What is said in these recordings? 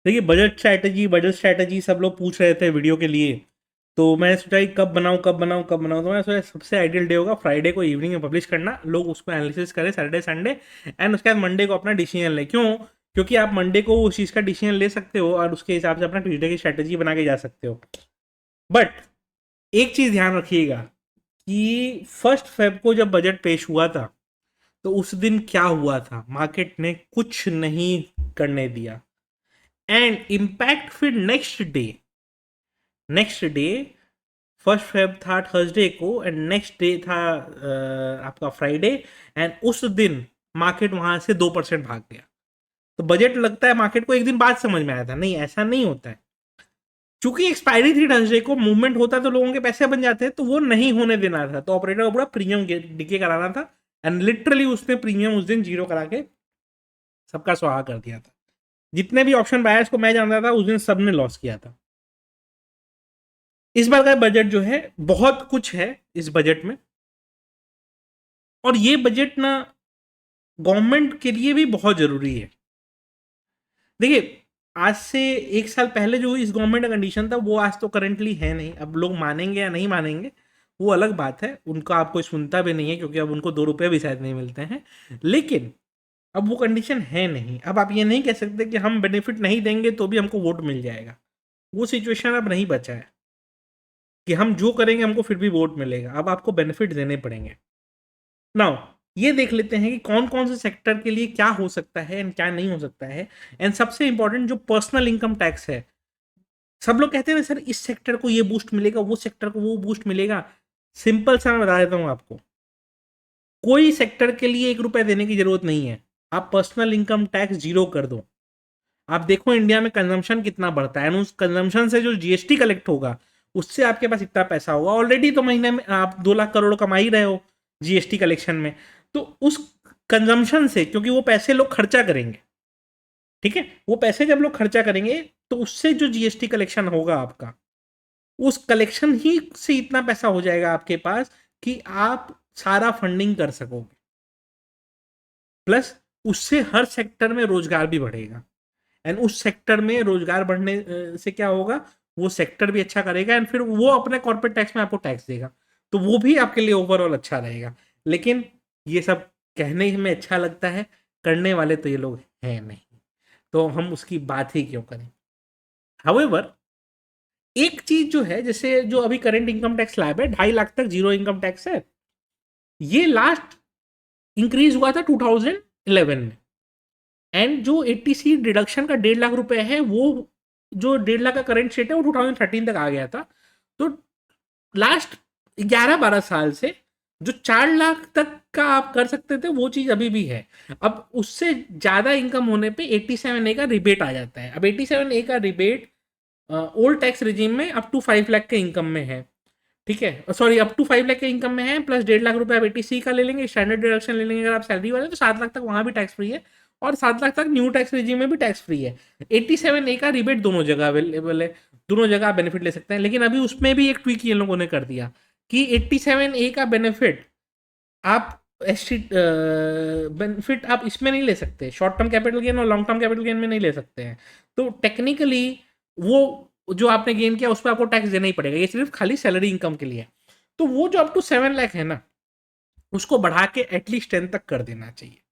देखिए budget strategy सब लोग पूछ रहे थे वीडियो के लिए, तो मैं सोचा कि कब बनाऊं, तो मैं सोचा सबसे आइडियल डे होगा फ्राइडे को इवनिंग में पब्लिश करना, लोग उसको एनालिसिस करें सैटरडे संडे, एंड उसके बाद मंडे को अपना डिसीजन ले। क्यों? क्योंकि आप मंडे को उस चीज़ का डिसीजन ले सकते हो और उसके हिसाब से अपना ट्यूजडे की स्ट्रैटेजी बना के जा सकते हो। बट एक चीज़ ध्यान रखिएगा कि 1 फेब को जब बजट पेश हुआ था, तो उस दिन क्या हुआ था, मार्केट ने कुछ नहीं करने दिया। एंड इम्पैक्ट फिर नेक्स्ट डे 1 फेब था थर्सडे को, एंड नेक्स्ट डे था आपका फ्राइडे, एंड उस दिन मार्केट वहां से 2% भाग गया। तो बजट लगता है मार्केट को एक दिन बाद समझ में आया था, नहीं ऐसा नहीं होता है। चूंकि एक्सपायरी थी थर्सडे को, मूवमेंट होता तो लोगों के पैसे बन जाते, तो वो नहीं होने देना था, तो ऑपरेटर को पूरा प्रीमियम डिके कराना था, एंड लिटरली उसने प्रीमियम उस दिन जीरो करा के सबका स्वाहा कर दिया था। जितने भी ऑप्शन बायर्स को मैं जानता था उस दिन सबने लॉस किया था। इस बार का बजट जो है, बहुत कुछ है इस बजट में, और ये बजट ना गवर्नमेंट के लिए भी बहुत जरूरी है। देखिए, आज से 1 साल पहले जो इस गवर्नमेंट का कंडीशन था वो आज तो करेंटली है नहीं। अब लोग मानेंगे या नहीं मानेंगे वो अलग बात है, उनका आप कोई सुनता भी नहीं है, क्योंकि अब उनको 2 रुपये भी शायद नहीं मिलते हैं। लेकिन अब वो कंडीशन है नहीं। अब आप ये नहीं कह सकते कि हम बेनिफिट नहीं देंगे तो भी हमको वोट मिल जाएगा। वो सिचुएशन अब नहीं बचा है कि हम जो करेंगे हमको फिर भी वोट मिलेगा। अब आपको बेनिफिट देने पड़ेंगे। नाउ ये देख लेते हैं कि कौन कौन से सेक्टर के लिए क्या हो सकता है एंड क्या नहीं हो सकता है। एंड सबसे इंपॉर्टेंट जो पर्सनल इनकम टैक्स है, सब लोग कहते हैं सर इस सेक्टर को ये बूस्ट मिलेगा, वो सेक्टर को वो बूस्ट मिलेगा। सिंपल सा मैं बता देता हूं आपको, कोई सेक्टर के लिए 1 रुपए देने की जरूरत नहीं है। आप पर्सनल इनकम टैक्स जीरो कर दो। आप देखो इंडिया में कंजम्पशन कितना बढ़ता है, उस कंजम्पशन से जो जीएसटी कलेक्ट होगा उससे आपके पास इतना पैसा होगा। ऑलरेडी तो महीने में आप 2 लाख करोड़ कमा ही रहे हो जीएसटी कलेक्शन में। तो उस कंजम्पशन से, क्योंकि वो पैसे लोग खर्चा करेंगे, ठीक है, वो पैसे जब लोग खर्चा करेंगे तो उससे जो जीएसटी कलेक्शन होगा आपका, उस कलेक्शन ही से इतना पैसा हो जाएगा आपके पास कि आप सारा फंडिंग कर सकोगे। प्लस उससे हर सेक्टर में रोजगार भी बढ़ेगा, एंड उस सेक्टर में रोजगार बढ़ने से क्या होगा, वो सेक्टर भी अच्छा करेगा, एंड फिर वो अपने कॉर्पोरेट टैक्स में आपको टैक्स देगा, तो वो भी आपके लिए ओवरऑल अच्छा रहेगा। लेकिन ये सब कहने में अच्छा लगता है, करने वाले तो ये लोग हैं नहीं, तो हम उसकी बात ही क्यों करें। हाउएवर, एक चीज जो है, जैसे जो अभी करंट इनकम टैक्स स्लैब है 2.5 लाख तक जीरो इनकम टैक्स है, ये लास्ट इंक्रीज हुआ था 2011 में। एंड जो 80C डिडक्शन का 1.5 लाख रुपए है, वो जो 1.5 लाख का करंट सेट है वो 2013 तक आ गया था। तो लास्ट 11-12 साल से जो 4 लाख तक का आप कर सकते थे वो चीज अभी भी है। अब उससे ज्यादा इनकम होने पे 87A का रिबेट आ जाता है। अब 87A का रिबेट ओल्ड टैक्स रिजीम में अप टू 5 लाख के इनकम में है, ठीक है, सॉरी अप टू 5 लाख के इनकम में है, प्लस 1.5 लाख रुपए आप 80C का ले लेंगे, स्टैंडर्ड डिडक्शन ले लेंगे, अगर आप सैलरी वाले तो 7 लाख तक वहां भी टैक्स फ्री है, और 7 लाख तक न्यू टैक्स रिजीम में भी टैक्स फ्री है। 87A का रिबेट दोनों जगह अवेलेबल है, दोनों जगह आप बेनिफिट ले सकते हैं। लेकिन अभी उसमें भी एक ट्वीक ये लोगों ने कर दिया कि 87A का बेनिफिट आप बेनिफिट आप इसमें नहीं ले सकते, शॉर्ट टर्म कैपिटल गेन और लॉन्ग टर्म कैपिटल गेन में नहीं ले सकते हैं। तो टेक्निकली वो जो आपने गेन किया उस पर आपको टैक्स देना ही पड़ेगा, ये सिर्फ खाली सैलरी इनकम के लिए। तो वो जो अप टू 7 लाख है ना, उसको बढ़ा के एटलीस्ट 10 तक कर देना चाहिए।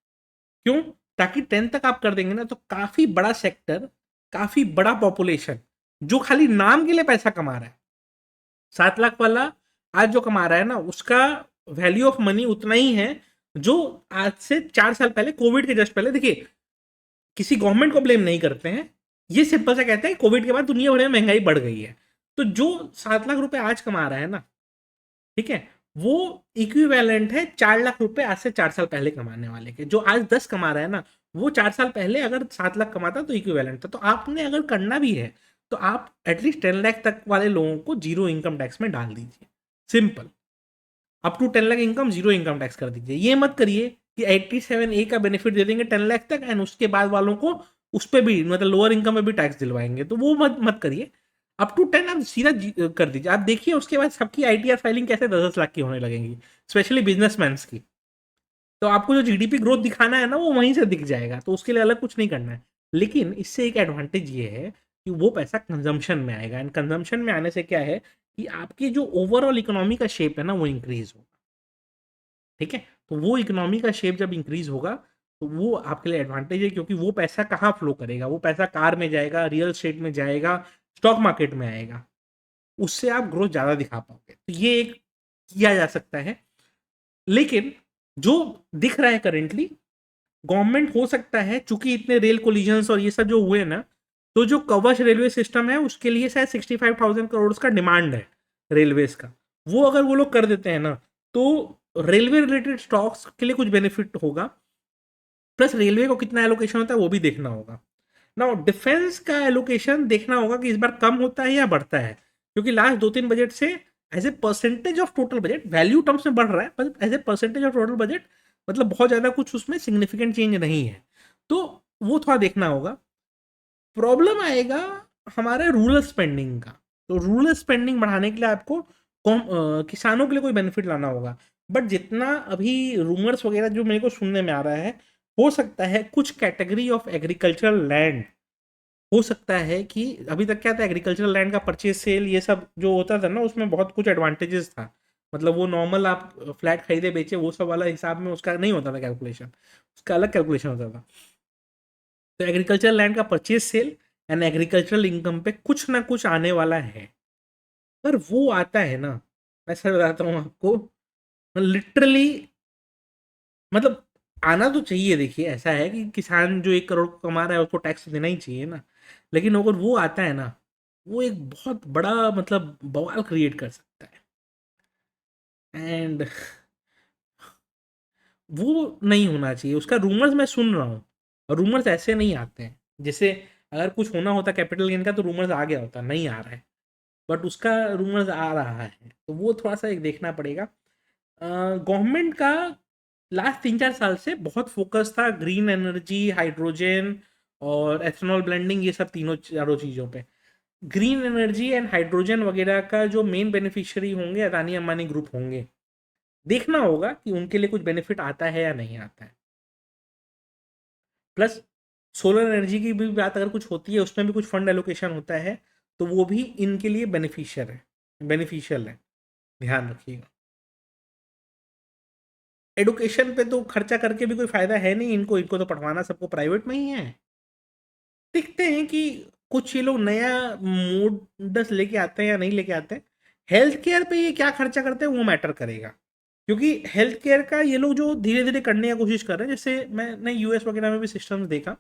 क्यों? ताकि 10 तक आप कर देंगे ना, तो काफी बड़ा सेक्टर, काफी बड़ा पॉपुलेशन जो खाली नाम के लिए पैसा कमा रहा है, 7 लाख वाला आज जो कमा रहा है ना, उसका वैल्यू ऑफ मनी उतना ही है जो आज से 4 साल पहले, कोविड के जस्ट पहले। देखिए, किसी गवर्नमेंट को ब्लेम नहीं करते हैं, ये सिंपल सा कहते हैं कोविड के बाद दुनिया भर में महंगाई बढ़ गई है। तो जो 7 लाख रुपए आज कमा रहा है ना, ठीक है, वो इक्विवेलेंट है 4 लाख रुपए आज से 4 साल पहले कमाने वाले के। जो आज 10 कमा रहा है ना, वो 4 साल पहले अगर 7 लाख कमाता तो इक्विवेलेंट था। तो आपने अगर करना भी है तो आप एटलीस्ट 10 लाख तक वाले लोगों को जीरो इनकम टैक्स में डाल दीजिए। Simple, up to 10 lakh income zero income tax कर दीजिए। ये मत करिए कि 87A का बेनिफिट दे देंगे 10 लाख तक, एंड उसके बाद वालों को उस पर भी, मतलब लोअर इनकम में भी टैक्स दिलवाएंगे, तो वो मत मत करिए। अप टू 10 आप सीधा कर दीजिए। आप देखिए उसके बाद सबकी आईटीआर फाइलिंग कैसे 10-10 लाख की होने लगेंगी, स्पेशली बिजनेसमैन की। तो आपको जो जीडीपी ग्रोथ दिखाना है ना, वो वहीं से दिख जाएगा, तो उसके लिए अलग कुछ नहीं करना है। लेकिन इससे एक एडवांटेज ये है कि वो पैसा कंजम्पशन में आएगा, एंड कंजम्पशन में आने से क्या है कि आपकी जो ओवरऑल इकोनॉमी का शेप है ना वो इंक्रीज होगा। ठीक है, तो वो इकोनॉमी का शेप जब इंक्रीज होगा तो वो आपके लिए एडवांटेज है, क्योंकि वो पैसा कहाँ फ्लो करेगा, वो पैसा कार में जाएगा, रियल स्टेट में जाएगा, स्टॉक मार्केट में आएगा, उससे आप ग्रोथ ज़्यादा दिखा पाओगे। तो ये एक किया जा सकता है। लेकिन जो दिख रहा है करेंटली, गवर्नमेंट हो सकता है चूंकि इतने रेल कोलिजन्स और ये सब जो हुए ना, तो जो कवच रेलवे सिस्टम है उसके लिए शायद 65,000 करोड़ का डिमांड है रेलवेज का। वो अगर वो लोग कर देते हैं ना तो रेलवे रिलेटेड स्टॉक्स के लिए कुछ बेनिफिट होगा, प्लस रेलवे को कितना एलोकेशन होता है वो भी देखना होगा ना। डिफेंस का एलोकेशन देखना होगा कि इस बार कम होता है या बढ़ता है, क्योंकि लास्ट 2-3 बजट से as a percentage of total budget value terms में बढ़ रहा है, पर as a percentage of total budget मतलब बहुत ज़्यादा कुछ उसमें सिग्निफिकेंट चेंज नहीं है। तो वो थोड़ा देखना होगा। प्रॉब्लम आएगा हमारे रूरल स्पेंडिंग का। तो रूरल स्पेंडिंग बढ़ाने के लिए आपको किसानों के लिए कोई बेनिफिट लाना होगा। बट जितना अभी रूमर्स वगैरह जो मेरे को सुनने में आ रहा है, हो सकता है कुछ कैटेगरी ऑफ एग्रीकल्चरल लैंड, हो सकता है कि अभी तक क्या था, एग्रीकल्चरल लैंड का परचेज सेल ये सब जो होता था ना उसमें बहुत कुछ एडवांटेजेस था। मतलब वो नॉर्मल आप फ्लैट खरीदे बेचे वो सब वाला हिसाब में उसका नहीं होता था कैलकुलेशन, उसका अलग कैलकुलेशन होता था। तो एग्रीकल्चरल लैंड का purchase sale and agricultural income पे कुछ ना कुछ आने वाला है। पर वो आता है ना, मैं सर बताता हूँ आपको, लिटरली मतलब आना तो चाहिए। देखिए ऐसा है कि किसान जो 1 करोड़ कमा रहा है उसको टैक्स देना ही चाहिए ना, लेकिन अगर वो आता है ना वो एक बहुत बड़ा मतलब बवाल क्रिएट कर सकता है। एंड वो नहीं होना चाहिए। उसका रूमर्स मैं सुन रहा हूँ, और रूमर्स ऐसे नहीं आते हैं जैसे अगर कुछ होना होता कैपिटल गेन का तो रूमर्स आ गया होता, नहीं आ रहा है, बट उसका रूमर्स आ रहा है, तो वो थोड़ा सा एक देखना पड़ेगा। गवर्नमेंट का लास्ट 3-4 साल से बहुत फोकस था ग्रीन एनर्जी, हाइड्रोजन और एथेनॉल ब्लेंडिंग, ये सब तीनों चारों चीज़ों पे। ग्रीन एनर्जी एंड हाइड्रोजन वगैरह का जो मेन बेनिफिशियरी होंगे अदानी अंबानी ग्रुप होंगे। देखना होगा कि उनके लिए कुछ बेनिफिट आता है या नहीं आता है। प्लस सोलर एनर्जी की भी बात अगर कुछ होती है उसमें भी कुछ फंड एलोकेशन होता है, तो वो भी इनके लिए बेनिफिशियल है, ध्यान रखिएगा। एडुकेशन पे तो खर्चा करके भी कोई फायदा है नहीं, इनको इनको तो पढ़वाना सबको प्राइवेट में ही है। देखते हैं कि कुछ ये लोग नया मोडस लेके आते हैं या नहीं लेके आते हैं। हेल्थ केयर पे ये क्या खर्चा करते हैं वो मैटर करेगा, क्योंकि हेल्थ केयर का ये लोग जो धीरे धीरे करने की कोशिश कर रहे हैं, जैसे मैंने यूएस वगैरह में भी सिस्टम्स देखा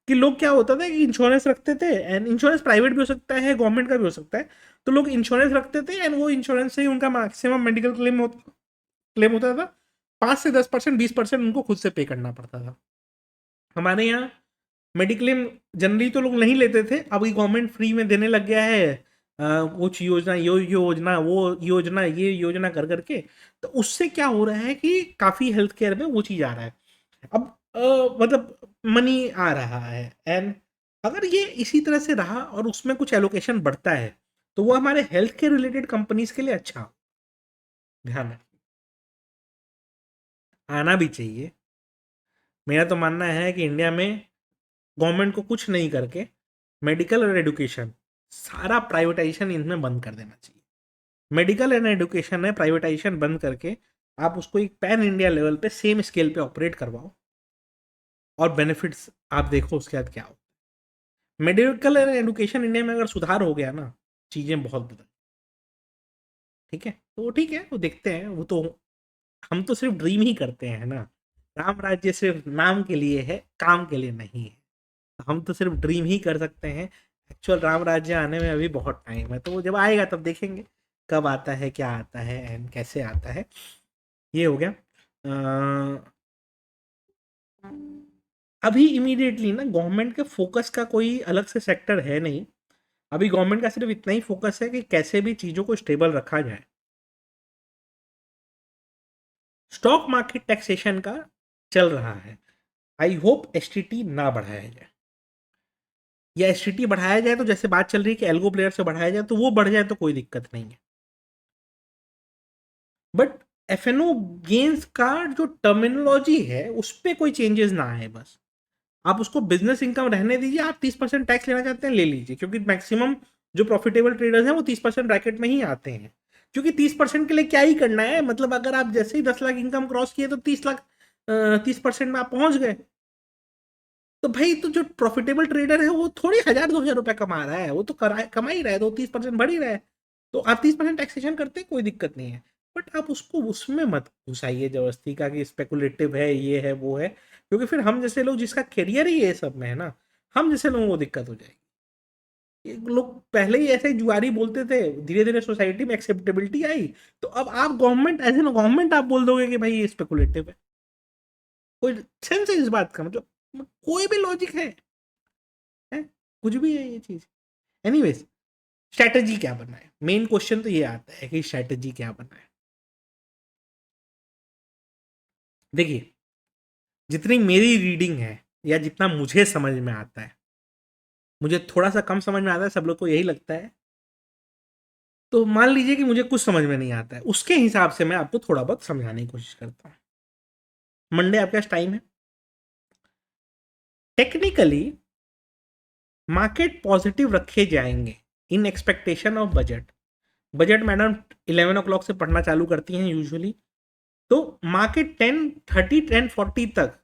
कि लोग क्या होता था कि इंश्योरेंस रखते थे, एंड इंश्योरेंस प्राइवेट भी हो सकता है गवर्नमेंट का भी हो सकता है। तो लोग इंश्योरेंस रखते थे एंड वो इंश्योरेंस से ही उनका मैक्सिमम मेडिकल क्लेम होता था। 5 से 10%, 20% उनको खुद से पे करना पड़ता था। हमारे यहाँ मेडिक्लेम जनरली तो लोग नहीं लेते थे, अभी गवर्नमेंट फ्री में देने लग गया है। कुछ योजना ये योजना कर करके, तो उससे क्या हो रहा है कि काफ़ी हेल्थ केयर में वो चीज़ आ रहा है। अब मतलब मनी आ रहा है, एंड अगर ये इसी तरह से रहा और उसमें कुछ एलोकेशन बढ़ता है तो वो हमारे हेल्थ केयर रिलेटेड कंपनीज के लिए अच्छा हो। ध्यान रखें, आना भी चाहिए। मेरा तो मानना है कि इंडिया में गवर्नमेंट को कुछ नहीं करके मेडिकल और एजुकेशन सारा प्राइवेटाइजेशन इनमें बंद कर देना चाहिए। मेडिकल एंड एजुकेशन है प्राइवेटाइजेशन बंद करके आप उसको एक पैन इंडिया लेवल पे सेम स्केल पे ऑपरेट करवाओ, और बेनिफिट्स आप देखो उसके बाद क्या हो। मेडिकल एंड एजुकेशन इंडिया में अगर सुधार हो गया ना, चीज़ें बहुत बदल। ठीक है, तो ठीक है, वो देखते हैं। वो तो हम तो सिर्फ ड्रीम ही करते हैं ना, राम राज्य सिर्फ नाम के लिए है, काम के लिए नहीं है। हम तो सिर्फ ड्रीम ही कर सकते हैं। एक्चुअल राम राज्य आने में अभी बहुत टाइम है, तो वो जब आएगा तब देखेंगे कब आता है, क्या आता है एंड कैसे आता है। ये हो गया। अभी इमीडिएटली ना गवर्नमेंट के फोकस का कोई अलग से सेक्टर है नहीं। अभी गवर्नमेंट का सिर्फ इतना ही फोकस है कि कैसे भी चीज़ों को स्टेबल रखा जाए। स्टॉक मार्केट टैक्सेशन का चल रहा है, आई होप एसटीटी ना बढ़ाया जाए, या एसटीटी बढ़ाया जाए तो जैसे बात चल रही है कि एल्गो प्लेयर से बढ़ाया जाए तो वो बढ़ जाए तो कोई दिक्कत नहीं है। बट एफएनओ गेन्स का जो टर्मिनोलॉजी है उस पर कोई चेंजेस ना आए बस। आप उसको बिजनेस इनकम रहने दीजिए, आप 30% टैक्स लेना चाहते हैं ले लीजिए, क्योंकि मैक्सिमम जो प्रॉफिटेबल ट्रेडर्स हैं वो 30% ब्रैकेट में ही आते हैं। क्योंकि 30% के लिए क्या ही करना है, मतलब अगर आप जैसे ही 10 लाख इनकम क्रॉस किए तो 30 लाख 30% में आप पहुंच गए। तो भाई तो जो प्रॉफिटेबल ट्रेडर है वो थोड़ी 1000-2000 रुपए कमा रहा है, वो तो कमा ही रहा है, तो 30% बढ़ ही रहा है। तो आप 30% टैक्सेशन करते हैं, कोई दिक्कत नहीं है। बट आप उसको उसमें मत घुसाइए जबरदस्ती का कि स्पेकुलेटिव है, ये है वो है, क्योंकि फिर हम जैसे लोग जिसका करियर ही ये सब में है ना, हम जैसे लोगों को दिक्कत हो जाएगी। ये लोग पहले ही ऐसे जुआरी बोलते थे, धीरे धीरे सोसाइटी में एक्सेप्टेबिलिटी आई, तो अब आप गवर्नमेंट एज एन गवर्नमेंट आप बोल दोगे कि भाई ये स्पेकुलेटिव है। कोई सेंस है इस बात का? मतलब कोई भी लॉजिक है? कुछ भी है ये चीज। एनीवेज, स्ट्रैटेजी क्या बनाए, मेन क्वेश्चन तो ये आता है कि स्ट्रैटेजी क्या बनाए। देखिए, जितनी मेरी रीडिंग है या जितना मुझे समझ में आता है, मुझे थोड़ा सा कम समझ में आता है, सब लोग को यही लगता है, तो मान लीजिए कि मुझे कुछ समझ में नहीं आता है, उसके हिसाब से मैं आपको थोड़ा बहुत समझाने की कोशिश करता हूँ। मंडे आपके पास टाइम है। टेक्निकली मार्केट पॉजिटिव रखे जाएंगे in expectation of budget. Budget madam 11 o'clock से पढ़ना चालू करती हैं यूजुअली, तो मार्केट 10:30 10:40 तक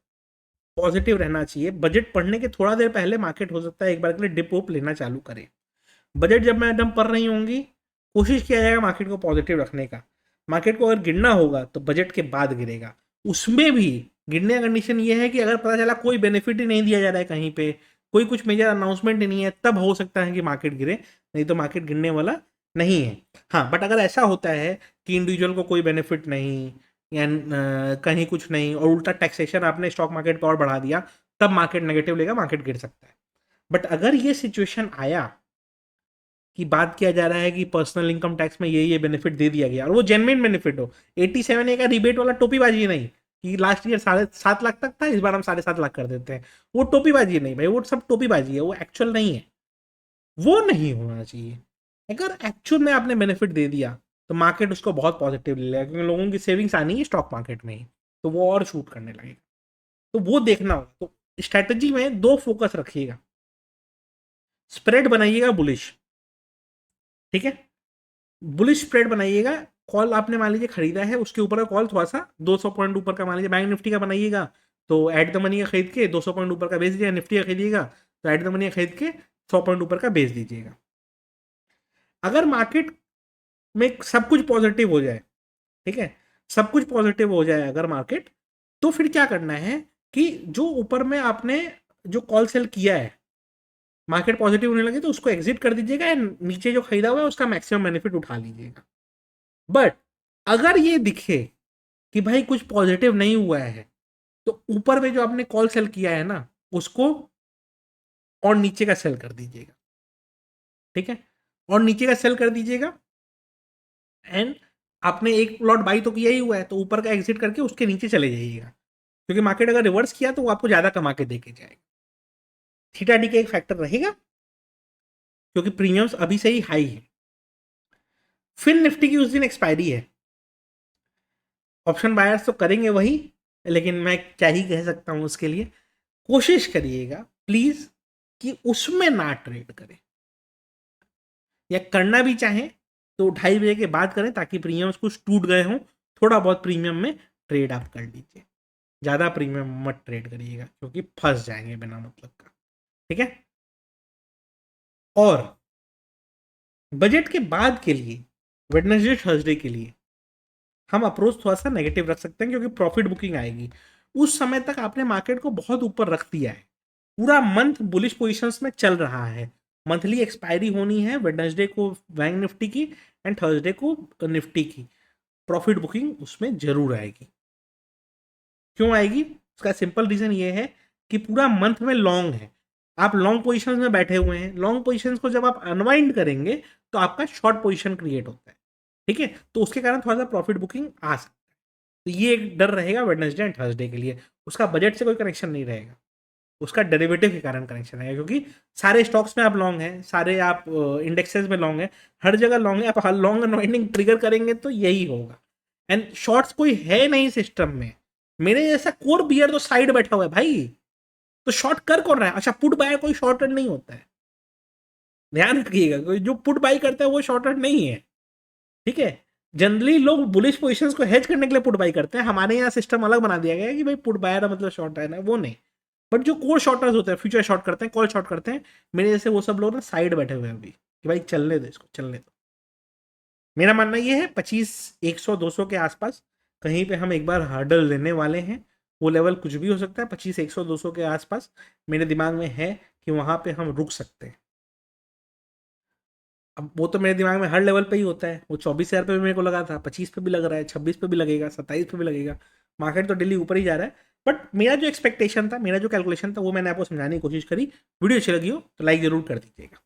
पॉजिटिव रहना चाहिए। बजट पढ़ने के थोड़ा देर पहले मार्केट हो सकता है एक बार के लिए डिप वोप लेना चालू करे। बजट जब मैडम पढ़ रही होंगी, कोशिश किया जाएगा मार्केट को पॉजिटिव रखने का। मार्केट को अगर गिरना होगा तो बजट के बाद गिरेगा। उसमें भी गिरने का कंडीशन ये है कि अगर पता चला कोई बेनिफिट ही नहीं दिया जा रहा है कहीं पे, कोई कुछ मेजर अनाउंसमेंट ही नहीं है, तब हो सकता है कि मार्केट गिरे, नहीं तो मार्केट गिरने वाला नहीं है। हाँ, बट अगर ऐसा होता है कि इंडिविजुअल को कोई बेनिफिट नहीं या कहीं कुछ नहीं और उल्टा टैक्सेशन आपने स्टॉक मार्केट पर और बढ़ा दिया, तब मार्केट नेगेटिव लेगा, मार्केट गिर सकता है। बट अगर ये सिचुएशन आया कि बात किया जा रहा है कि पर्सनल इनकम टैक्स में ये बेनिफिट दे दिया गया और वो जेन्युइन बेनिफिट हो, 87A का रिबेट वाला टोपीबाजी नहीं कि लास्ट ईयर 7.5 लाख तक था, इस बार हम 7.5 लाख कर देते हैं, वो टोपीबाजी नहीं भाई, वो सब टोपीबाजी है, वो एक्चुअल नहीं है, वो नहीं होना चाहिए। अगर एक्चुअल में आपने बेनिफिट दे दिया तो मार्केट उसको बहुत पॉजिटिव ले लेगा, क्योंकि लोगों की सेविंग्स आनी है स्टॉक मार्केट में ही, तो वो और शूट करने लगेगा। तो वो देखना होगा। तो स्ट्रैटेजी में दो फोकस रखिएगा, स्प्रेड बनाइएगा बुलिश, ठीक है, बुलिश स्प्रेड बनाइएगा। कॉल आपने मान लीजिए खरीदा है, उसके ऊपर का कॉल थोड़ा सा 200 पॉइंट ऊपर का मान लीजिए बैंक निफ्टी का बनाइएगा, तो एट द मनी का खरीद के 200 पॉइंट ऊपर का बेच दीजिएगा। निफ्टी का खरीदिएगा तो एट द मनी का खरीद के 100 पॉइंट ऊपर का बेच दीजिएगा। अगर मार्केट में सब कुछ पॉजिटिव हो जाए, ठीक है, सब कुछ पॉजिटिव हो जाए अगर मार्केट, तो फिर क्या करना है कि जो ऊपर में आपने जो कॉल सेल किया है, मार्केट पॉजिटिव होने लगे तो उसको एग्जिट कर दीजिएगा एंड नीचे जो खरीदा हुआ है उसका मैक्सिमम बेनिफिट उठा लीजिएगा। बट अगर ये दिखे कि भाई कुछ पॉजिटिव नहीं हुआ है, तो ऊपर में जो आपने कॉल सेल किया है ना, उसको और नीचे का सेल कर दीजिएगा, ठीक है, और नीचे का सेल कर दीजिएगा। एंड आपने एक प्लॉट बाई तो किया ही हुआ है, तो ऊपर का एग्जिट करके उसके नीचे चले जाइएगा, क्योंकि मार्केट अगर रिवर्स किया तो वो आपको ज्यादा कमा के देके जाएगा। थीटा डी का एक फैक्टर रहेगा, क्योंकि प्रीमियम्स अभी से ही हाई है। फिर निफ्टी की उस दिन एक्सपायरी है, ऑप्शन बायर्स तो करेंगे वही, लेकिन मैं क्या ही कह सकता हूं उसके लिए। कोशिश करिएगा प्लीज कि उसमें ना ट्रेड करें, या करना भी चाहें तो 2:30 बजे के बाद करें, ताकि प्रीमियम्स कुछ टूट गए हों, थोड़ा बहुत प्रीमियम में ट्रेड आप कर लीजिए, ज़्यादा प्रीमियम मत ट्रेड करिएगा क्योंकि फंस जाएंगे बिना मतलब का, ठीक है। और बजट के बाद के लिए, वेडनेसडे थर्सडे के लिए हम अप्रोच थोड़ा सा नेगेटिव रख सकते हैं, क्योंकि प्रॉफिट बुकिंग आएगी। उस समय तक आपने मार्केट को बहुत ऊपर रख दिया है, पूरा मंथ बुलिश पोजीशंस में चल रहा है। मंथली एक्सपायरी होनी है वेडनेसडे को बैंक निफ्टी की एंड थर्सडे को निफ्टी की, प्रॉफिट बुकिंग उसमें जरूर आएगी। क्यों आएगी? उसका सिंपल रीजन ये है कि पूरा मंथ में लॉन्ग है, आप लॉन्ग पोजीशंस में बैठे हुए हैं, लॉन्ग पोजीशंस को जब आप अनवाइंड करेंगे तो आपका शॉर्ट पोजीशन क्रिएट होता है, ठीक है, तो उसके कारण थोड़ा सा प्रॉफिट बुकिंग आ सकता है। तो ये एक डर रहेगा वेडनेसडे एंड थर्सडे के लिए। उसका बजट से कोई कनेक्शन नहीं रहेगा, उसका डेरिवेटिव के कारण कनेक्शन है, क्योंकि सारे स्टॉक्स में आप लॉन्ग हैं, सारे आप इंडेक्सेस में लॉन्ग है, हर जगह लॉन्ग है, आप लॉन्ग अनवाइंडिंग ट्रिगर करेंगे तो यही होगा। एंड शॉर्ट्स कोई है नहीं सिस्टम में, मेरे जैसा कोर बियर तो साइड बैठा हुआ है भाई, तो शॉर्ट कर कौन रहा है? अच्छा, पुट बायर कोई शॉर्ट नहीं होता है, ध्यान रखिएगा, कोई जो पुट बाई करता है वो शॉर्ट नहीं है, ठीक है। जनरली लोग बुलिश पोजीशंस को हेज करने के लिए पुट बाई करते हैं, हमारे यहाँ सिस्टम अलग बना दिया गया है कि भाई पुट बायर मतलब शॉर्ट है ना, वो नहीं। बट जो कोर शॉर्टर्स होते हैं, फ्यूचर शॉर्ट करते हैं, कॉल शॉर्ट करते हैं, मेरे जैसे वो सब लोग ना साइड बैठे हुए हैं अभी कि भाई चलने दो इसको, चलने दो। मेरा मानना ये है 25 100 200 के आसपास कहीं पे हम एक बार हर्डल लेने वाले हैं। वो लेवल कुछ भी हो सकता है, 25 100 200 के आसपास मेरे दिमाग में है कि वहां पे हम रुक सकते हैं। अब वो तो मेरे दिमाग में हर लेवल पे ही होता है, वो 24,000 पे भी मेरे को लगा था, 25 पे भी लग रहा है, 26 पे भी लगेगा, 27 पे भी लगेगा। मार्केट तो डेली ऊपर ही जा रहा है। बट मेरा जो एक्सपेक्टेशन था, मेरा जो कैलकुलेशन था, वो मैंने आपको समझाने की कोशिश करी। वीडियो अच्छी लगी हो तो लाइक जरूर कर दीजिएगा।